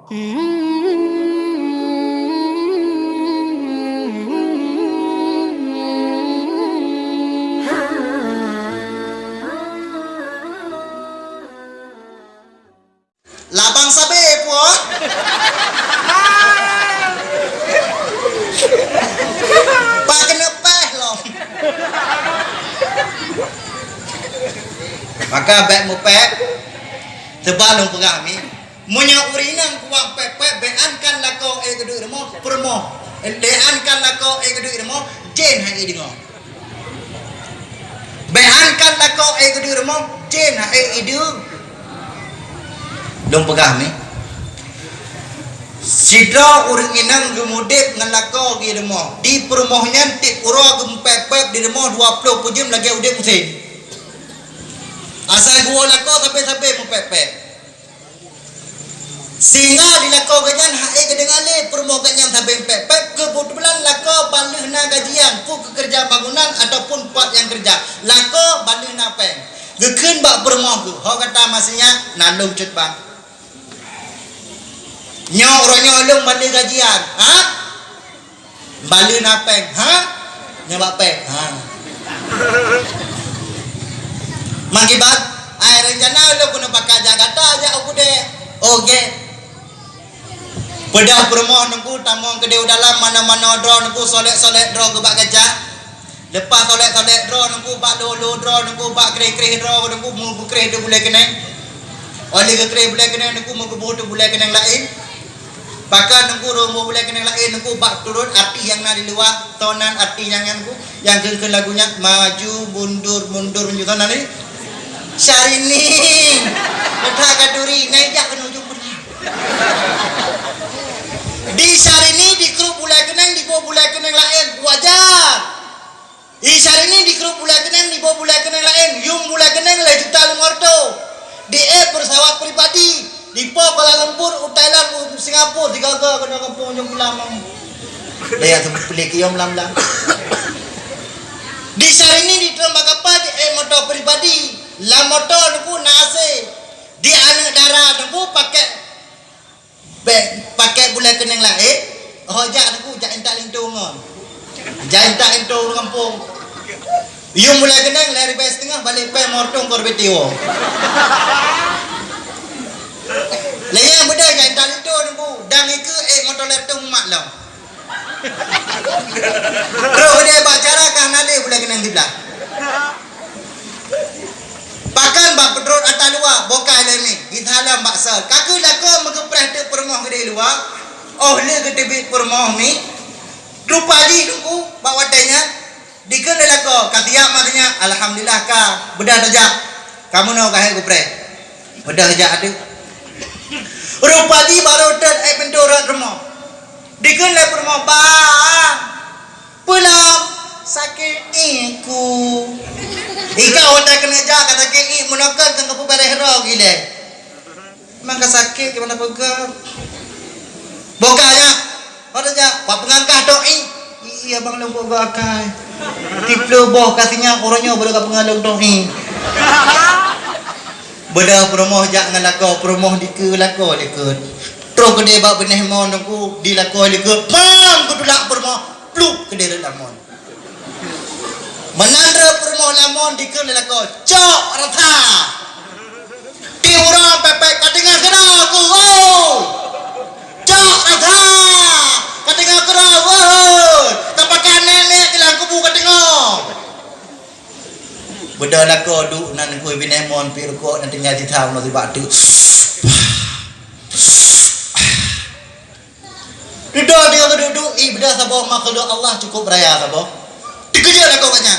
Labang sabe puan. Pak kena peh loh. Maka bek mu pek tebalung pegami. Munya urinan kuang pepek beankan lako kedu remo permo. Beankan lako kedu remo jen hai dingo. Beankan lako kedu remo jen hai idu. Dong pegami. Sidra uring inang gemudek ngelako gi remo. Di permohnya tip uro gempepep di remo 20 pujim lagi udek musim. Asal gua lako sampai mu pepep. Singa dilako ganyan hae kedengale permo ganyan sampai pepep kebetulan lako balih na gajian ku kerja bangunan ataupun buat yang kerja. Lako balih na peng. Gekeun bak permo ku. Ho kata masnya nalung cut bang. Nyo orang balik gajian, ha? Balik napeng, ha? Nyabak peng, ha? Mangibat, air rencana lo kuno pakai Jakarta aja aku deh, oke. Pedah permoh nunggu tamong kedeu dalam mana-mana draw nunggu solek draw ke bak gajah. Lepas solek draw nunggu bak dolo draw nunggu bak kreh draw nunggu mu kreh tu boleh keneng. Oleh ke kreh boleh keneng nunggu mu kebuh tu boleh keneng lain. Bahkan nunggu romo boleh kena lain nunggu bak turun arti yang nak di luar tonan arti yang ke lagunya maju mundur menuju tonan ni Syahrini bedah kaduri naik jak kena ujung benar di Syahrini di grup boleh kena di bawah boleh kena lain wajar di Syahrini di grup boleh kena di bawah boleh kena lain yung boleh kena lah juta lengorto di pesawat pribadi di Kuala Lumpur, Thailand, Singapura, di gagal kena kampung yang pulang. Dia tu beli kiam lam. Di Syahrini di terbang kapal di motor pribadi, la motor nunggu nase. Di anak darah nunggu pakai bulan keneng lah hojak nunggu jak entak lintungan. Jak entak lintung kampung. Yung bulan keneng lari bayar setengah balik pay mortong korbetiwo. Leyang beda yang tali tu nunggu dang iku motor letung mak long. Terus dia bacara kan nale boleh kena diblah. Pakan bak pedrot atas luar bokai lemi dithalam baksal. Kaku lako mengepreh tu permoh gede luar. Oh le gede bit permoh ni. Rupa di nunggu bak wadainya. Dikena lako katiak matanya alhamdulillah ka bedah tajak. Kamu nak kahai kupreh. Bedah tajak ada. Rupa di baru dan pendoran rumah. Dikena lepur rumah bang. Pulang sakit iku. Ika orang kena jaga sakit ik menakan tengah pubareh roh gile. Mangka sakit gimana pegang? Bokanya. Pada ja, pak pengangkah doi. Iya bang lembut bakai. Tiplo boh kasihnya orangnya boleh pengalung doi. Beda promoh jak ngalako promoh dike lako dike. Terus kedai bak benih mon aku dilako dike. Pam kudulak promoh pluk kedai lamon. Menandra promoh lamon dike lako. Cok rata. Di orang pepek katingan kena aku. Oh. Cok rata. Katingan kena. Oh. Tapakan nenek kilang kubu katingan. Beda lako duk nan ku binemon pi rukuk nanti nyati tahu nanti batu. Duduk dia duduk beda sabo makhluk Allah cukup raya sabo. Dikejar lako banyak.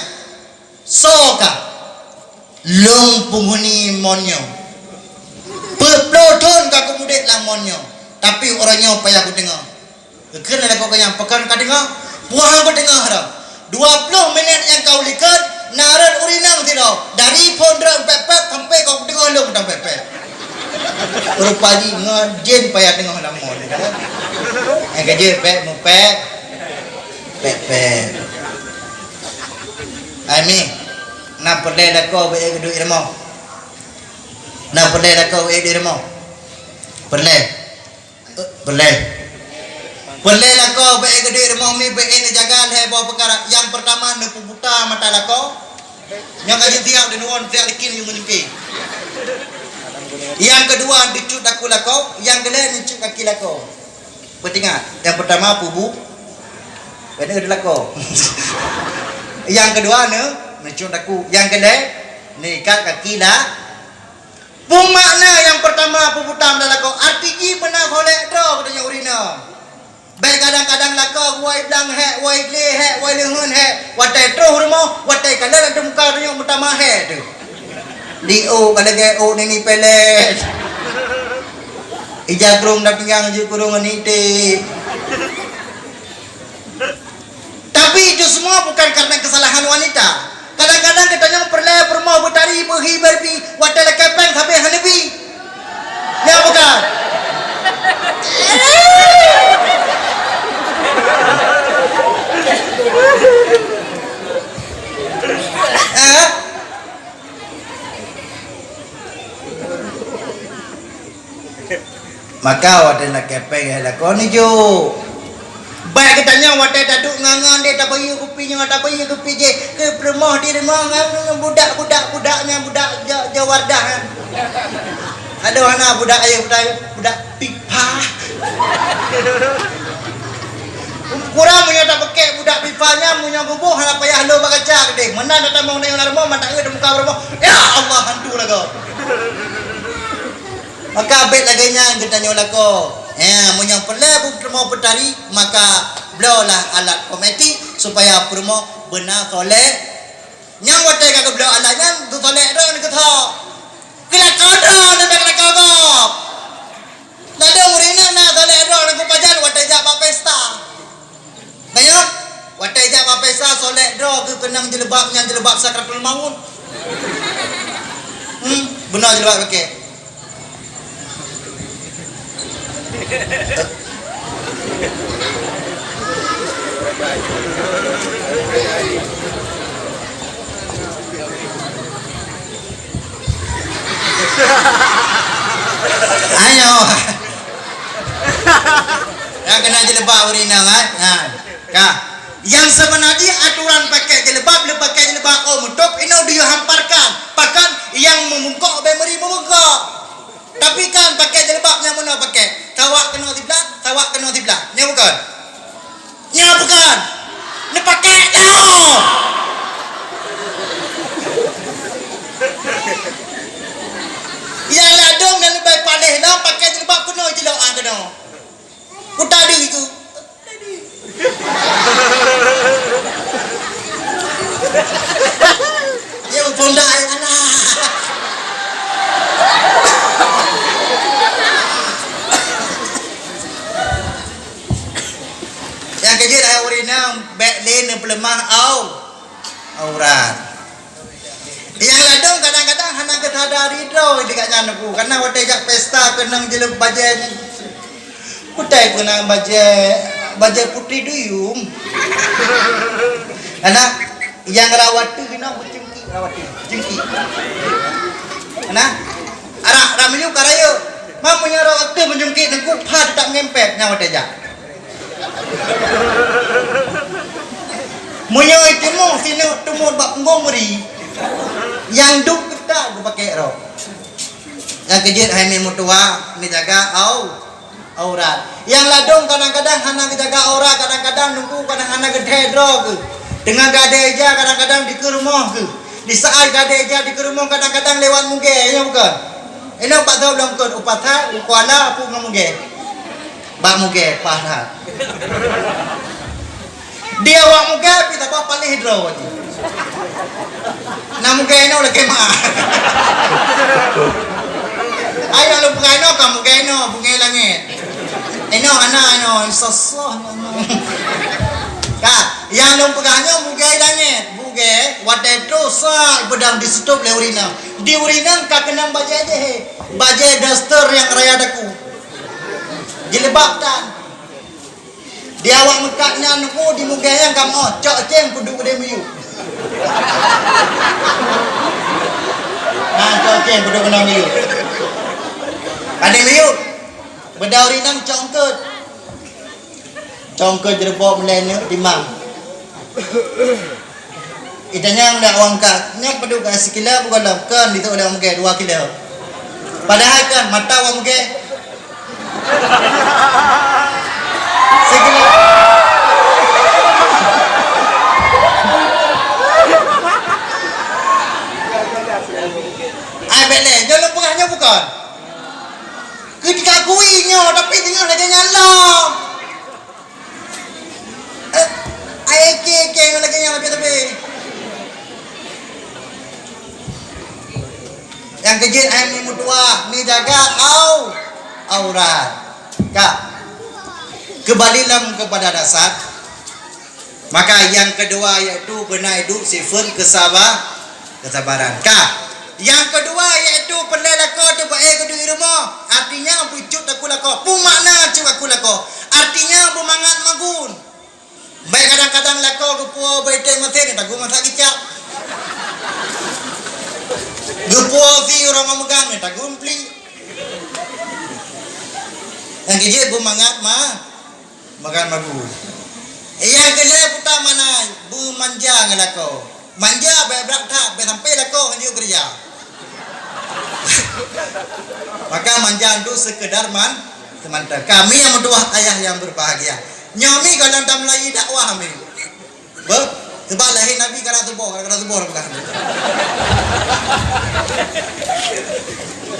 Soka long penghuni monyo. Pelodon ka kemudian lah monyo. Tapi orangnya payah ku tengok. Kena lako banyak pekan ka tengok. Puang ku tengok harap. 20 minit yang kau lihat naran urinang tidak dari pondok pepek sampai kau tengok long dah pepek. Rupanya ngajen payah tengok lamon. Gaje pek mupek pepek. Ami na perle lako be duit remo. Na perle lako be duit remo. Perle. Boleh. Boleh lah kau baik gede rumah mi baik ni jaga hai bawa perkara. Yang pertama ne buta mata lah kau. Yang kaji tiap dan wan tiap dikin yang menyimpi. Yang kedua dicut aku lah kau, yang kedua dicut kaki lah kau. Bertingat. Yang pertama pubu. Benar adalah kau. Yang kedua ne mencut aku. Yang kedua ni ikat kaki lah. Pun makna yang pertama puputam adalah kau. Arti benar kolek do katanya urina. Baik kadang-kadang lah kau wai blang hek, wai gle hek, wai lengan hek, watai terus rumah, watai kalau ada muka dia pertama hek tu. Dio kalau ge o ni pelet. Ija kurung dah pinggang je kurung ni te. Tapi itu semua bukan karena kesalahan wanita. Kadang-kadang katanya perlai permau bertari berhi berpi watai le kepeng habis hanabi. Ni apa bukan? Maka wadah nak kepeng lah kau ni jo. Baik katanya wadah daduk ngangan dia tak bayu kupinya tak bayu kupi je ke rumah di rumah budak-budaknya budak Jawardah kan. Ada mana budak ayah budak pipa. Kurang punya tak pakai budak pipanya punya bubuh hana payah lo bakaca gede. Mana datang mau nang rumah mata ke muka rumah. Ya Allah hantu lah kau. Maka bet laganya kita nyola ko. Munya perle mau petari maka blaulah alat kometi supaya promo benar soleh. Nyang watai kagak blau alatnya tu soleh dah ni kata. Kila kada nak kala kagak. Nada murina na soleh dah ni pajan watai jak pak pesta. Banyak watai jak pak pesta soleh dah ke kenang jelebabnya jelebab sakratul maut. Benar jelebab pakai. Ayo. Yang kena jelebab urina kan? Kah. Yang sebenarnya aturan pakai jelebab le pakai jelebab mutuk ini dia hamparkan. Bahkan yang memungkok bemeri memungkok. Tapi kan pakai jelebabnya mana pakai? Tawak kena sebelah, tawak kena sebelah. Ni bukan? Ni bukan? Ni pakai tau. Yang ladung dan lebih palih dah pakai jelebab kena jelak kena. Udah dia itu. Ya pondai anak. Yang kejut ayah urina back lane pelemah aurat. Yang ladung kadang-kadang hana ketadari dah dekat janaku karena watai jak pesta kenang jelek bajai ni. Kutai kena bajai putih duyung. Anak yang rawat tu kena bercengki rawat tu jengki. Anak arak ramyu karaya. Mamunya rawat tu menjengki dan kupad tak ngempet nyawa watai jak. Munyo itu mo sino tumod bak ngong beri yang duk kita aku pakai ro yang kejut hai min mutua ni jaga aurat yang ladung kadang-kadang hana jaga aurat kadang-kadang nunggu kadang-kadang gede dro ke dengan gadeja kadang-kadang di ke rumah ke di saat gadeja di ke rumah kadang-kadang lewat muge ya bukan ini pak tahu belum ke upatha kuala pu ngamuge bak muge pahat dia awak muka kita apa paling hidro aja. Namun kaino lagi mah. Ayo lu kaino kamu kaino bunga langit. Eno ana sosok. Kak, yang lu pegahnya bunga langit, bunga wadah dosa bedang di stop le urina. Di urina kak kenang baja aja he. Baja daster yang raya daku. Jilbab tan. Dia awak mekaknya nuku di muka yang kamu cok ceng kudu gede miyu. Nah cok ceng kudu kena miyu. Kade miyu. Berdauri nang congkut jerebok melenya timang. Itanya ndak wangkat, nya pedu ka sekila bukan kan itu ada mungkin 2 kilo. Padahal kan mata wa mungkin sekila. Ai bele, jangan pengahnya bukan. Ketika kuinya tapi tinggal lagi nyalam. Ai ke lagi nyalam tapi. Yang kejut ayam ni mutua ni jaga aurat. Kak, kembalilah kepada dasar. Maka yang kedua yaitu benar hidup sifat kesabaran. Kak, yang kedua yaitu pendela kau tu baik kedu rumah. Artinya pucut aku lako. Pu makna cu aku lako. Artinya bumangat magun. Baik kadang-kadang lako kepuo baik teh mate tak gua masak kicap. Gepuo si orang memegang tak gumpli. Yang kejut bumangat makan magun. Yang kedua puta mana bu manja ngelako. Manja berak tak sampai lako hanya kerja. Maka manja itu sekedar teman-teman. Kami yang berdua ayah yang berbahagia. Nyomi kalau tak Melayu dakwah kami. Sebab lahir Nabi kara tubuh bukan.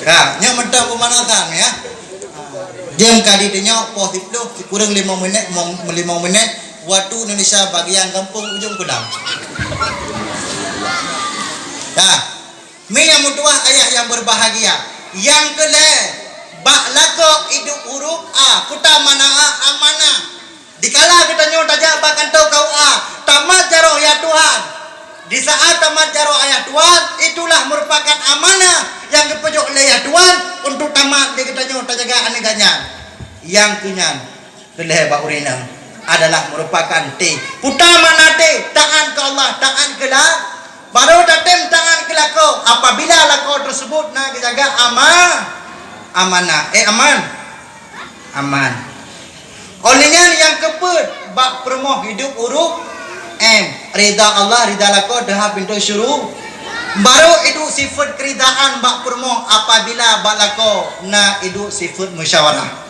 Nah, nyo mentang pemanasan ya. Diam kali dia positif tu kurang 5 minit waktu Indonesia bagian kampung ujung Kudang. Nah, mi yang mutua ayah yang berbahagia. Yang kedua, bak lako hidup huruf kuta mana amanah. Dikala kita nyota aja bahkan tahu kau tamat jaroh ya Tuhan. Di saat tamat jaroh ayat Tuhan, itulah merupakan amanah yang dipejuk oleh ya Tuhan untuk tamat di kita nyota jaga aneganya. Yang kenyan, keleh bak urinang adalah merupakan puta mana taat ke Allah, taat ke lah. Baru datem tangan ke lako. Apabila lako tersebut nak jaga amanah. Aman. Olehnya yang keput bak permoh hidup uruk rida Allah rida lako dah pintu syuruh. Baru itu sifat keridaan bak permoh apabila bak lako na itu sifat musyawarah.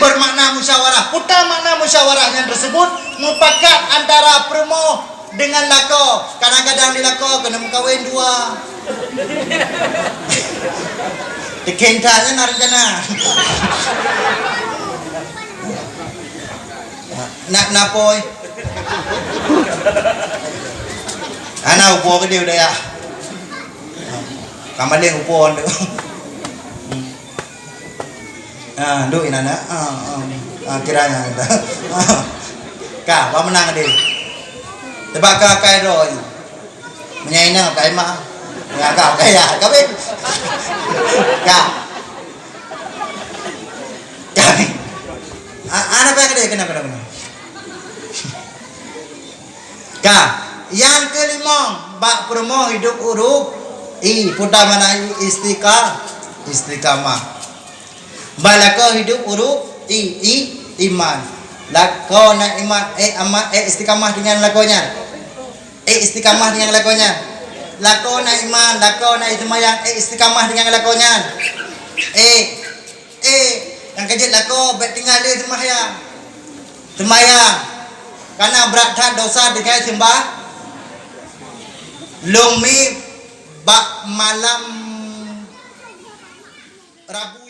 Bermakna musyawarah. Putar makna musyawarah yang tersebut mupakat antara permoh dengan lako. Kadang-kadang di lako kena mengkawin 2. Dikentanya narjana. Nak napoy. Ana upo ke dia udah ya. Kamaleng upo ando. Duk inana. Kiranya kita. Ka, apa menang dia? Tebak kai roy. Menyainang kai mah. Ya kau kaya, kau ben. Ka. Kami. Anak apa dia kenapa? Ka, yang kelima, bak promo hidup uruk putar mana istiqamah. Balako hidup uruk iman. Lako na iman istiqamah dengan lakonya. Istiqamah dengan lakonya. Lako na iman, lako na ismayang istiqamah dengan lakonya. Yang kejut lako bet tinggal dia sembahyang. Karena berat dosa dengan sembah. Lumi bak malam Rabu